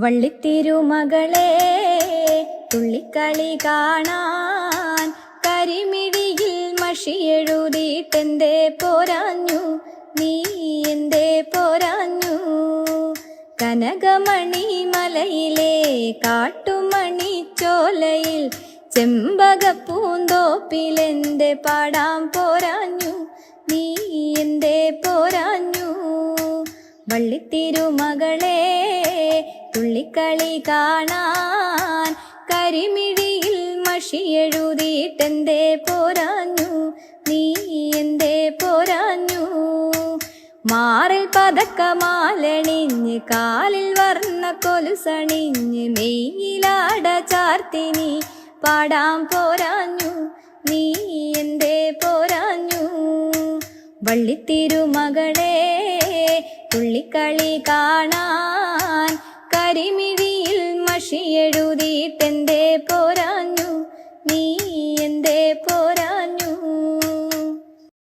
വള്ളിത്തിരുമകളെ തുള്ളിക്കളി കാണാൻ കരിമിഴിയിൽ മഷിയെഴുതിയിട്ടെന്തേ പോരാഞ്ഞു, നീ എന്തേ പോരാഞ്ഞു? കനകമണി മലയിലെ കാട്ടുമണി ചോലയിൽ ചെമ്പകപ്പൂന്തോപ്പിലെന്തേ പാടാൻ പോരാഞ്ഞു, നീ എന്തേ പോരാഞ്ഞു? വള്ളിത്തിരുമകളെ തുള്ളിക്കളി കാണാൻ കരിമിഴിയിൽ മഷിയെഴുതിയിട്ടെന്തേ പോരാഞ്ഞു, നീ എന്തേ പോരാഞ്ഞു? മാറിൽ പതക്കമാലണിഞ്ഞ് കാലിൽ വർണ്ണ കൊലുസണിഞ്ഞ് മെയ്യിലാട ചാർത്തിനി പാടാൻ പോരാഞ്ഞു, നീ എന്തേ പോരാഞ്ഞു? വള്ളിത്തിരുമകളെ തുള്ളിക്കളി കാണാൻ കരിമിഴിയിൽ മഷിയെഴുതിയിട്ടെന്തേ പോരാഞ്ഞു, നീ എന്തേ പോരാഞ്ഞു?